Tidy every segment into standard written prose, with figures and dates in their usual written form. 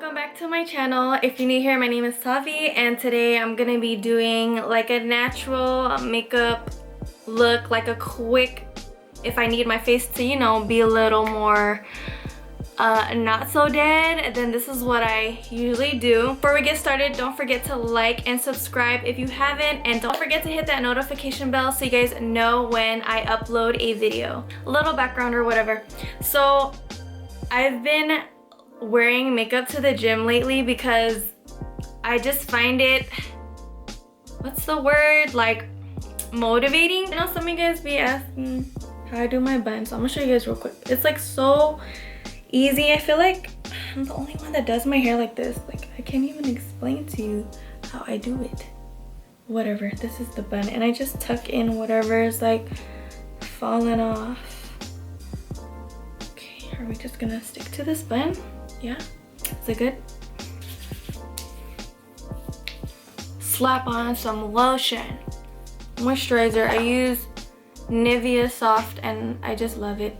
Welcome back to my channel. If you're new here, my name is Savy, and today I'm gonna be doing like a natural makeup look, like a quick, if I need my face to, you know, be a little more not so dead, then this is what I usually do. Before we get started, don't forget to like and subscribe if you haven't, and don't forget to hit that notification bell so you guys know when I upload a video. A little background or whatever. So I've been wearing makeup to the gym lately because I just find it, what's the word, like motivating. I know some of you guys be asking how I do my bun, so I'm gonna show you guys real quick. It's like so easy. I feel like I'm the only one that does my hair like this. Like, I can't even explain to you how I do it. Whatever, this is the bun, and I just tuck in whatever is like falling off. Okay, are we just gonna stick to this bun? Yeah, is it good? Slap on some lotion, moisturizer. I use Nivea Soft and I just love it.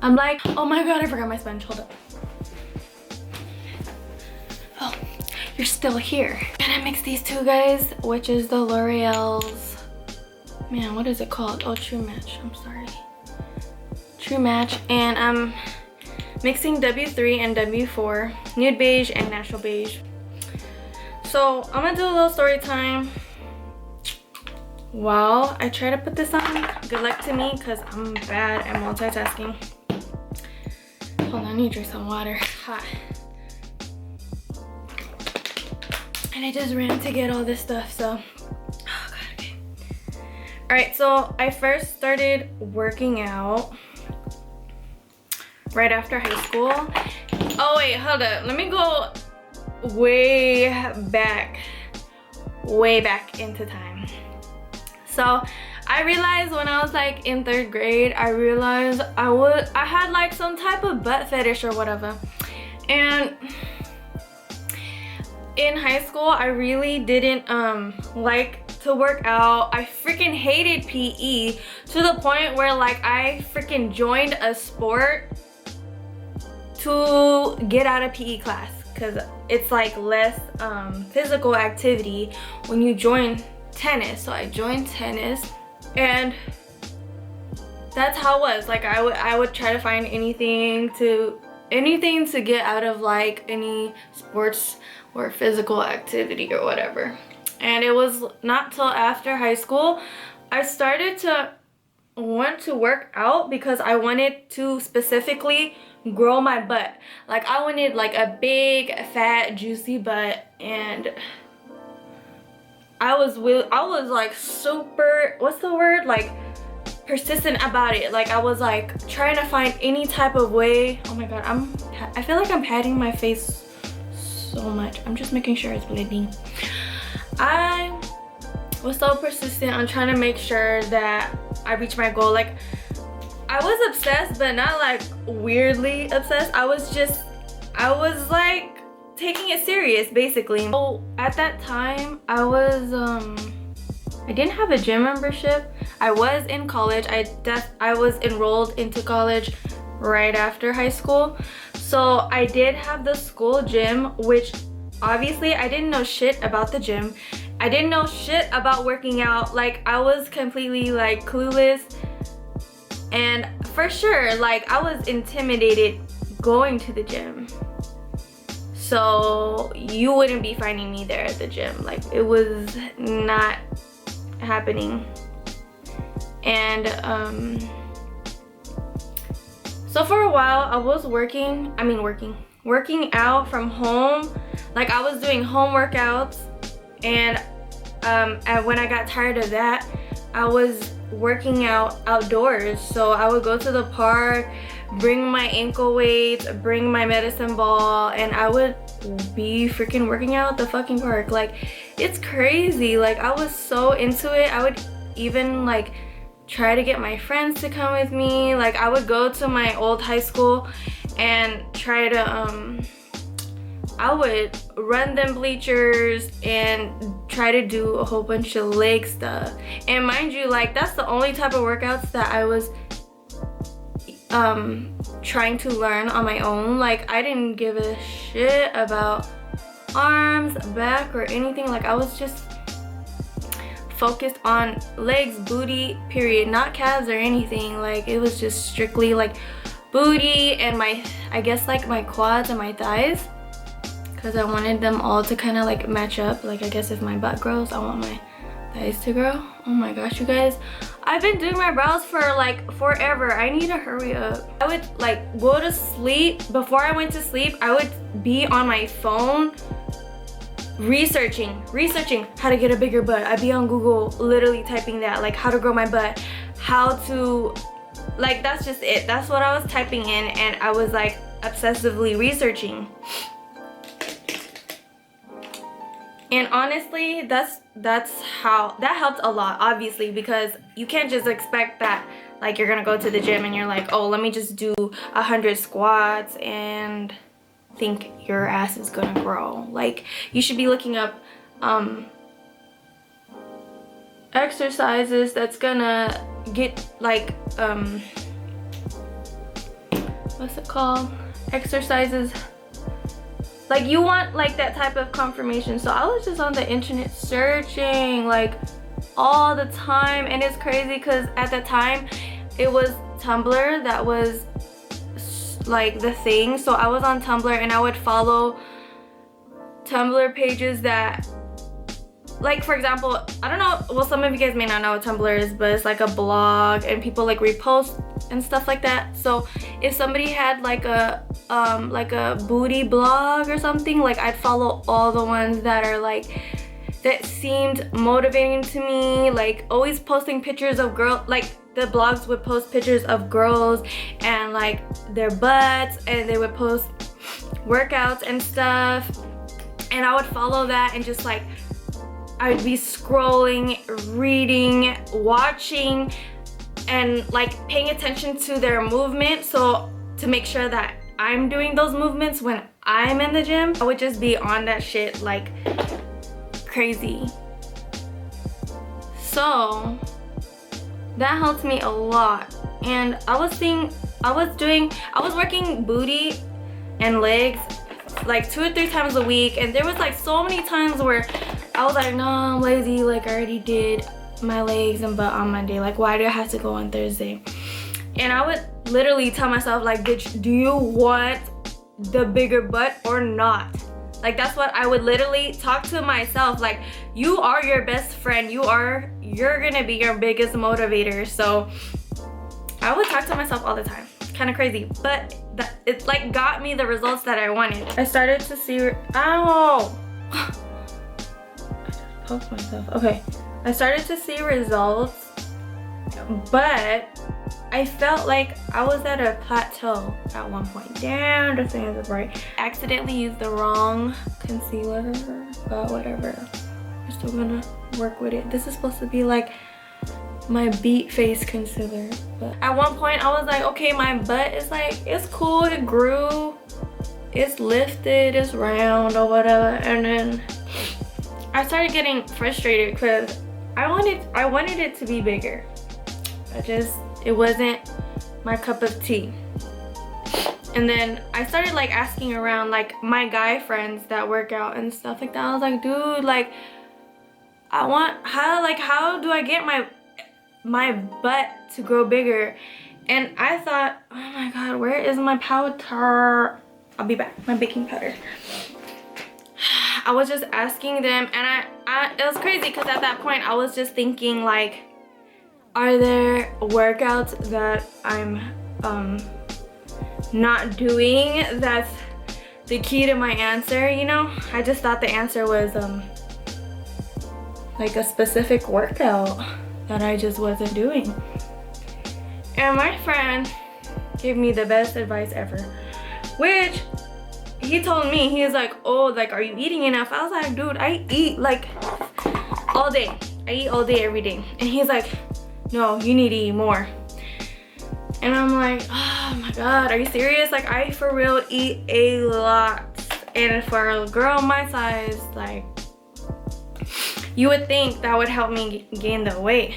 I'm like, oh my god, I forgot my sponge. Hold up. Oh, you're still here. And I mix these two guys, which is the L'Oreal's, man, what is it called? Oh, True Match. I'm sorry. True Match. And I'm mixing W3 and W4, nude beige and natural beige. So I'm gonna do a little story time while I try to put this on. Good luck to me because I'm bad at multitasking. Hold on, I need to drink some water. Hot. And I just ran to get all this stuff, so oh god, okay. Alright, so I first started working out right after high school. Oh wait, hold up. Let me go way back into time. So I realized when I was like in 3rd grade, I realized I had like some type of butt fetish or whatever. And in high school, I really didn't like to work out. I freaking hated PE to the point where like I freaking joined a sport to get out of PE class because it's like less physical activity when you join tennis. So I joined tennis, and that's how it was. Like I would try to find anything to get out of like any sports or physical activity or whatever. And it was not till after high school I started to want to work out because I wanted to specifically grow my butt. Like I wanted like a big fat juicy butt, and I was like super, what's the word, like persistent about it. Like I was like trying to find any type of way. Oh my god, I feel like I'm patting my face so much. I'm just making sure it's bleeding. I was so persistent on trying to make sure that I reach my goal. Like I was obsessed, but not like weirdly obsessed. I was like taking it serious basically. So at that time I didn't have a gym membership. I was in college. I was enrolled into college right after high school. So I did have the school gym, which obviously I didn't know shit about the gym. I didn't know shit about working out. Like I was completely like clueless. And for sure, like I was intimidated going to the gym. So you wouldn't be finding me there at the gym. Like it was not happening. And so for a while I was working out from home. Like I was doing home workouts, and when I got tired of that, I was working out outdoors. So I would go to the park, bring my ankle weights, bring my medicine ball, and I would be freaking working out at the fucking park. Like it's crazy. Like I was so into it. I would even like try to get my friends to come with me. Like I would go to my old high school and try to I would run them bleachers and try to do a whole bunch of leg stuff. And mind you, like that's the only type of workouts that I was trying to learn on my own. Like, I didn't give a shit about arms, back, or anything. Like, I was just focused on legs, booty, period, not calves or anything. Like, it was just strictly like booty and my, I guess, like my quads and my thighs, because I wanted them all to kind of like match up. Like, I guess if my butt grows, I want my thighs to grow. Oh my gosh, you guys, I've been doing my brows for like forever. I need to hurry up. I would like go to sleep. Before I went to sleep, I would be on my phone researching how to get a bigger butt. I'd be on Google literally typing that, like how to grow my butt, how to, like, that's just it. That's what I was typing in, and I was like obsessively researching. And honestly, that's how that helped a lot, obviously, because you can't just expect that like you're gonna go to the gym and you're like, oh, let me just do 100 squats and think your ass is gonna grow. Like, you should be looking up exercises that's gonna get like what's it called, exercises, like you want like that type of confirmation. So I was just on the internet searching like all the time, and it's crazy because at the time it was Tumblr that was like the thing. So I was on Tumblr and I would follow Tumblr pages that, like, for example, I don't know, well, some of you guys may not know what Tumblr is, but it's like a blog and people like repost and stuff like that. So if somebody had like a booty blog or something, like I'd follow all the ones that are like, that seemed motivating to me, like always posting pictures of girls. Like, the blogs would post pictures of girls and like their butts, and they would post workouts and stuff, and I would follow that and just like, I'd be scrolling, reading, watching, and like paying attention to their movement, so to make sure that I'm doing those movements when I'm in the gym. I would just be on that shit like crazy. So that helped me a lot. And I was working booty and legs like 2 or 3 times a week, and there was like so many times where I was like, no, I'm lazy, like I already did my legs and butt on Monday, like why do I have to go on Thursday? And I would literally tell myself like, bitch, do you want the bigger butt or not? Like, that's what I would literally talk to myself. Like, you are your best friend, you're gonna be your biggest motivator. So I would talk to myself all the time. Kind of crazy, but it like got me the results that I wanted. I started to see, ow, I poked myself. Okay, I started to see results, but I felt like I was at a plateau at one point. Damn, the thing is bright. I accidentally used the wrong concealer, but whatever. We're still gonna work with it. This is supposed to be like my beat face concealer, but at one point I was like, okay, my butt is like, it's cool, it grew, it's lifted, it's round or whatever. And then I started getting frustrated because I wanted it to be bigger. It wasn't my cup of tea. And then I started like asking around like my guy friends that work out and stuff like that. I was like, dude, like how do I get my butt to grow bigger? And I thought, oh my god, where is my powder? I'll be back, my baking powder. I was just asking them, and it was crazy because at that point I was just thinking like, are there workouts that I'm not doing that's the key to my answer, you know? I just thought the answer was like a specific workout that I just wasn't doing. And my friend gave me the best advice ever, which he told me, he was like, oh, like, are you eating enough? I was like, dude, I eat like all day. I eat all day every day. And he's like, no, you need to eat more. And I'm like, oh my god, are you serious? Like, I for real eat a lot. And for a girl my size, like, you would think that would help me gain the weight.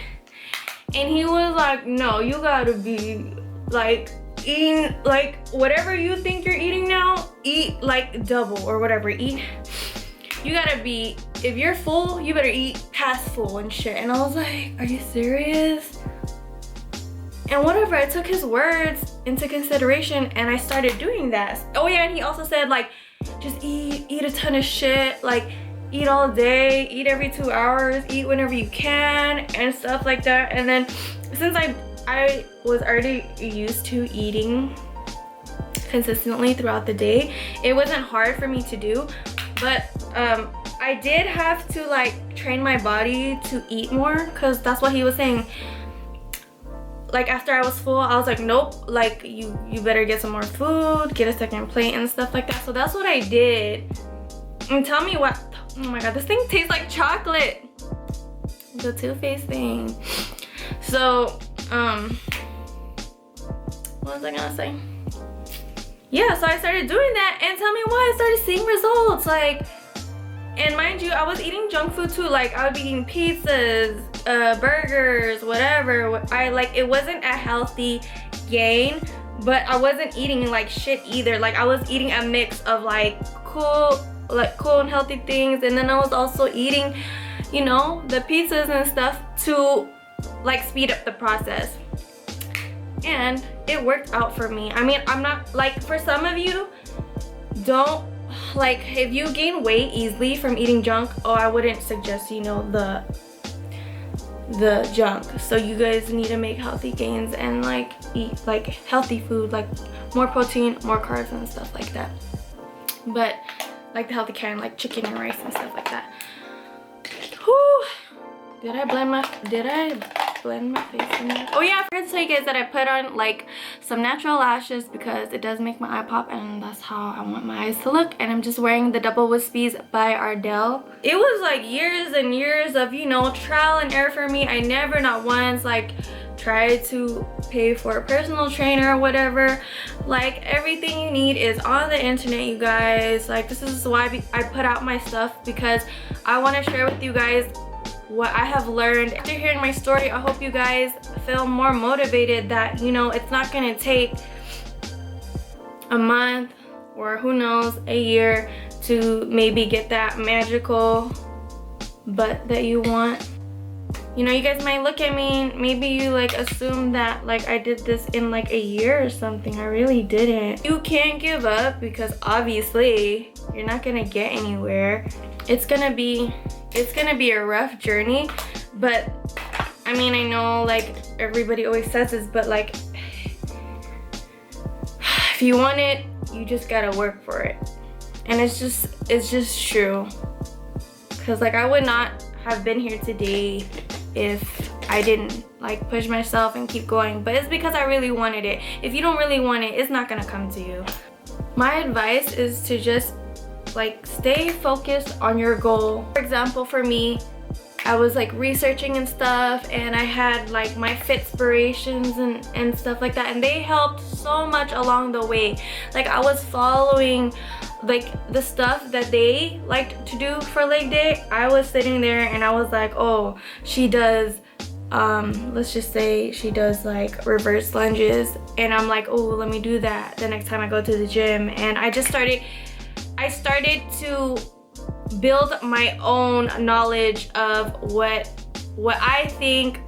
And he was like, no, you gotta be like eating like whatever you think you're eating now, eat like double or whatever. Eat, you gotta be, if you're full, you better eat past full and shit. And I was like, are you serious? And whatever, I took his words into consideration and I started doing that. Oh yeah, and he also said like, just eat a ton of shit, like eat all day, eat every 2 hours, eat whenever you can and stuff like that. And then since I was already used to eating consistently throughout the day, it wasn't hard for me to do. But I did have to like train my body to eat more, because that's what he was saying. Like after I was full, I was like, nope, like you better get some more food, get a second plate and stuff like that. So that's what I did. And tell me what, oh my god, this thing tastes like chocolate. The Too Faced thing. So, what was I gonna say? Yeah, so I started doing that, and tell me why I started seeing results. Like, and mind you, I was eating junk food too. Like I would be eating pizzas, burgers, whatever. It wasn't a healthy gain, but I wasn't eating like shit either. Like I was eating a mix of like cool and healthy things, and then I was also eating, you know, the pizzas and stuff to like speed up the process. And it worked out for me. I mean, I'm not like, for some of you, don't like, if you gain weight easily from eating junk, oh, I wouldn't suggest, you know, the junk. So you guys need to make healthy gains and like eat like healthy food, like more protein, more carbs and stuff like that. But like the healthy kind, like chicken and rice and stuff like that. Whew. Did I blend my face in there? Oh yeah, I forgot to tell you guys that I put on like some natural lashes because it does make my eye pop, and that's how I want my eyes to look. And I'm just wearing the Double Wispies by Ardell. It was like years and years of, you know, trial and error for me. I never, not once, like tried to pay for a personal trainer or whatever. Like everything you need is on the internet, you guys. Like this is why I put out my stuff, because I want to share with you guys what I have learned. After hearing my story, I hope you guys feel more motivated that, you know, it's not gonna take a month or who knows, a year to maybe get that magical butt that you want. You know, you guys might look at me, maybe you like assume that like I did this in like a year or something. I really didn't. You can't give up, because obviously you're not gonna get anywhere. It's gonna be a rough journey, but I mean, I know like everybody always says this, but like if you want it, you just gotta work for it. And it's just true, because like I would not have been here today if I didn't like push myself and keep going. But it's because I really wanted it. If you don't really want it, it's not gonna come to you. My advice is to just like stay focused on your goal. For example, for me, I was like researching and stuff, and I had like my Fitspirations and stuff like that, and they helped so much along the way. Like I was following like the stuff that they liked to do for leg day. I was sitting there and I was like, oh, she does let's just say she does like reverse lunges, and I'm like, oh, let me do that the next time I go to the gym. And I started to build my own knowledge of what I think,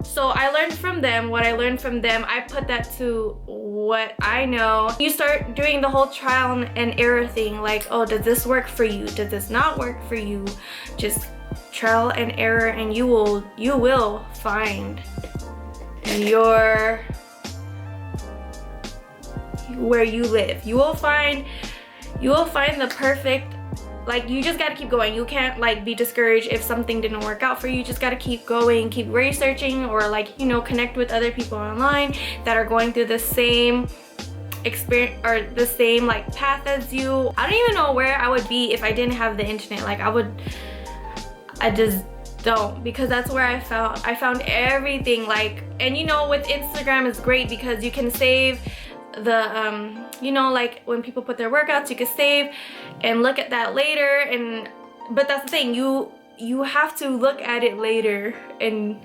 so I learned from them what I learned from them. I put that to what I know. You start doing the whole trial and error thing, like, oh, does this work for you? Does this not work for you? Just trial and error, and you will find where you live. You will find the perfect, like, you just gotta keep going. You can't like be discouraged if something didn't work out for you. You just gotta keep going, keep researching, or like, you know, connect with other people online that are going through the same experience or the same like path as you. I don't even know where I would be if I didn't have the internet. Like I just don't, because that's where I found everything. Like, and you know, with Instagram is great because you can save the you know, like when people put their workouts, you can save and look at that later. But that's the thing, you have to look at it later and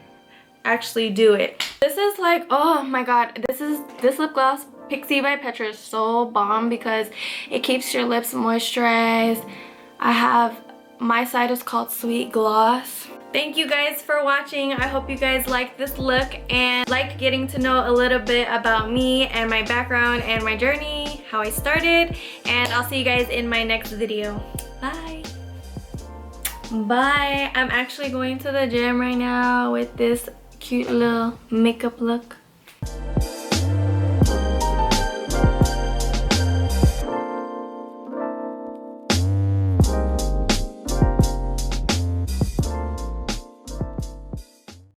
actually do it. This is like, oh my god, this lip gloss Pixie by Petra is so bomb because it keeps your lips moisturized. My side is called Sweet Gloss. Thank you guys for watching. I hope you guys liked this look and like getting to know a little bit about me and my background and my journey, how I started, and I'll see you guys in my next video. Bye. Bye. I'm actually going to the gym right now with this cute little makeup look.